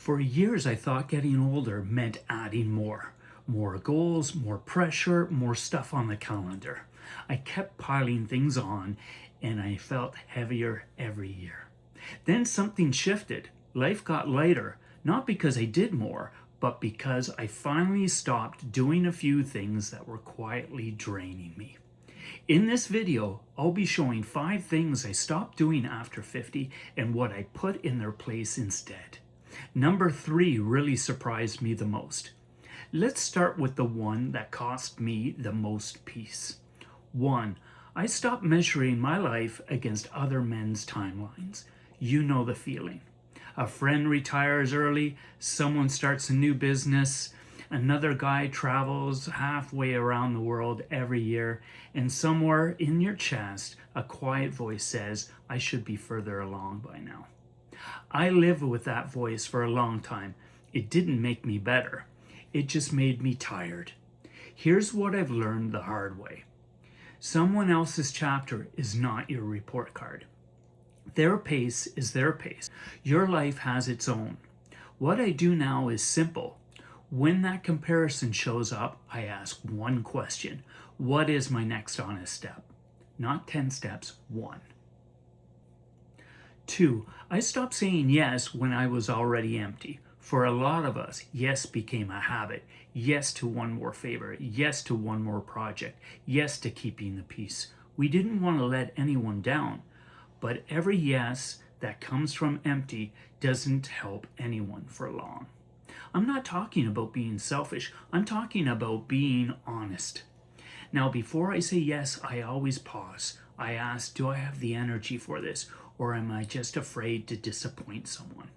For years, I thought getting older meant adding more. More goals, more pressure, more stuff on the calendar. I kept piling things on and I felt heavier every year. Then something shifted. Life got lighter, not because I did more, but because I finally stopped doing a few things that were quietly draining me. In this video, I'll be showing 5 things I stopped doing after 50 and what I put in their place instead. Number 3 really surprised me the most. Let's start with the one that cost me the most peace. 1. I stopped measuring my life against other men's timelines. You know the feeling. A friend retires early, someone starts a new business, another guy travels halfway around the world every year, and somewhere in your chest, a quiet voice says, I should be further along by now. I lived with that voice for a long time. It didn't make me better. It just made me tired. Here's what I've learned the hard way. Someone else's chapter is not your report card. Their pace is their pace. Your life has its own. What I do now is simple. When that comparison shows up, I ask one question. What is my next honest step? Not 10 steps, 1. 2. I stopped saying yes when I was already empty. For a lot of us, yes became a habit. Yes to one more favor. Yes to one more project. Yes to keeping the peace. We didn't want to let anyone down. But every yes that comes from empty doesn't help anyone for long. I'm not talking about being selfish. I'm talking about being honest. Now, before I say yes, I always pause. I ask, do I have the energy for this? Or am I just afraid to disappoint someone?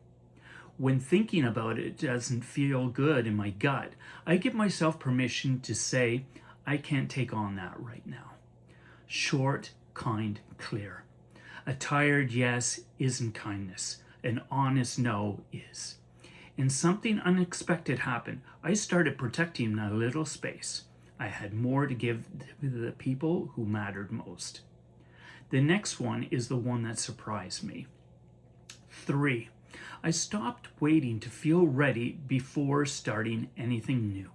When thinking about it doesn't feel good in my gut, I give myself permission to say, I can't take on that right now. Short, kind, clear. A tired yes isn't kindness. An honest no is. And something unexpected happened. I started protecting my little space. I had more to give to the people who mattered most. The next one is the one that surprised me. 3. I stopped waiting to feel ready before starting anything new.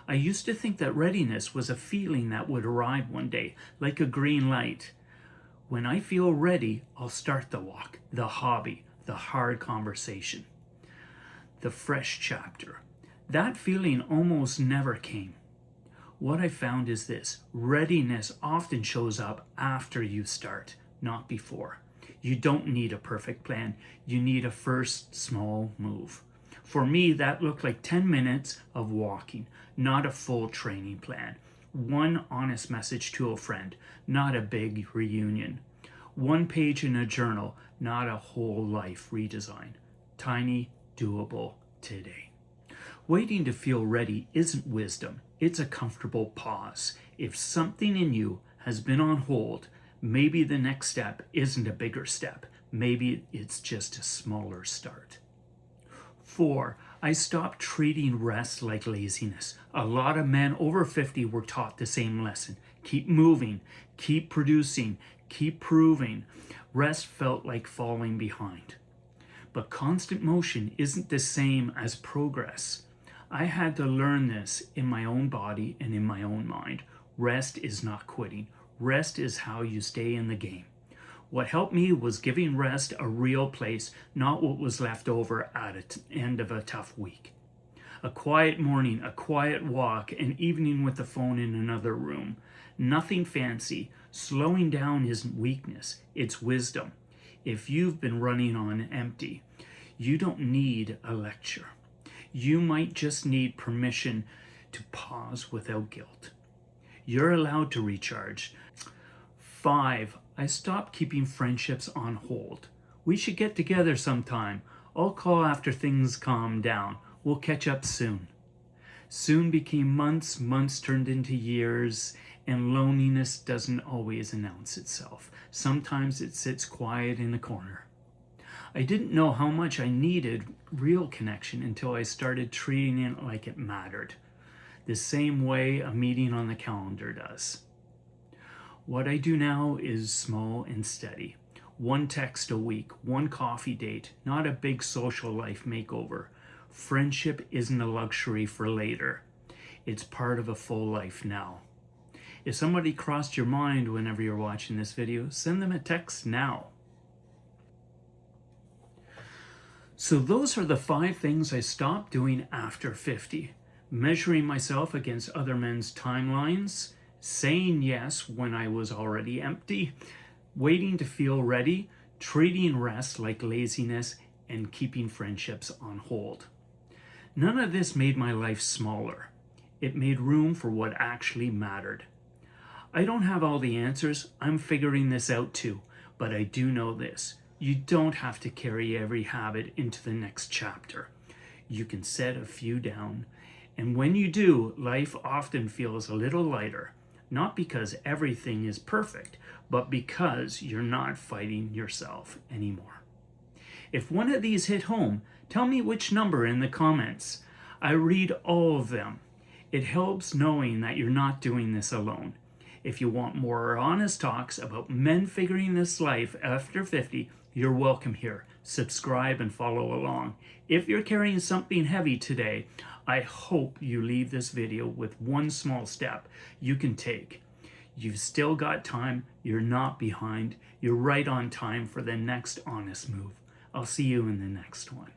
I used to think that readiness was a feeling that would arrive one day, like a green light. When I feel ready, I'll start the walk, the hobby, the hard conversation, the fresh chapter. That feeling almost never came. What I found is this: readiness often shows up after you start, not before. You don't need a perfect plan. You need a first small move. For me, that looked like 10 minutes of walking, not a full training plan. One honest message to a friend, not a big reunion. 1 page in a journal, not a whole life redesign. Tiny, doable today. Waiting to feel ready isn't wisdom. It's a comfortable pause. If something in you has been on hold, maybe the next step isn't a bigger step. Maybe it's just a smaller start. 4. I stopped treating rest like laziness. A lot of men over 50 were taught the same lesson. Keep moving, keep producing, keep proving. Rest felt like falling behind. But constant motion isn't the same as progress. I had to learn this in my own body and in my own mind. Rest is not quitting. Rest is how you stay in the game. What helped me was giving rest a real place, not what was left over at the end of a tough week. A quiet morning, a quiet walk, an evening with the phone in another room. Nothing fancy. Slowing down isn't weakness, it's wisdom. If you've been running on empty, you don't need a lecture. You might just need permission to pause without guilt. You're allowed to recharge. 5. I stopped keeping friendships on hold. We should get together sometime. I'll call after things calm down. We'll catch up soon. Soon became months, months turned into years, and loneliness doesn't always announce itself. Sometimes it sits quiet in a corner. I didn't know how much I needed real connection until I started treating it like it mattered, the same way a meeting on the calendar does. What I do now is small and steady. One text a week, one coffee date, not a big social life makeover. Friendship isn't a luxury for later. It's part of a full life now. If somebody crossed your mind whenever you're watching this video, send them a text now. So those are the 5 things I stopped doing after 50. Measuring myself against other men's timelines, saying yes when I was already empty, waiting to feel ready, treating rest like laziness, and keeping friendships on hold. None of this made my life smaller. It made room for what actually mattered. I don't have all the answers. I'm figuring this out too, but I do know this. You don't have to carry every habit into the next chapter. You can set a few down. And when you do, life often feels a little lighter. Not because everything is perfect, but because you're not fighting yourself anymore. If one of these hit home, tell me which number in the comments. I read all of them. It helps knowing that you're not doing this alone. If you want more honest talks about men figuring this life after 50, you're welcome here. Subscribe and follow along. If you're carrying something heavy today, I hope you leave this video with one small step you can take. You've still got time. You're not behind. You're right on time for the next honest move. I'll see you in the next one.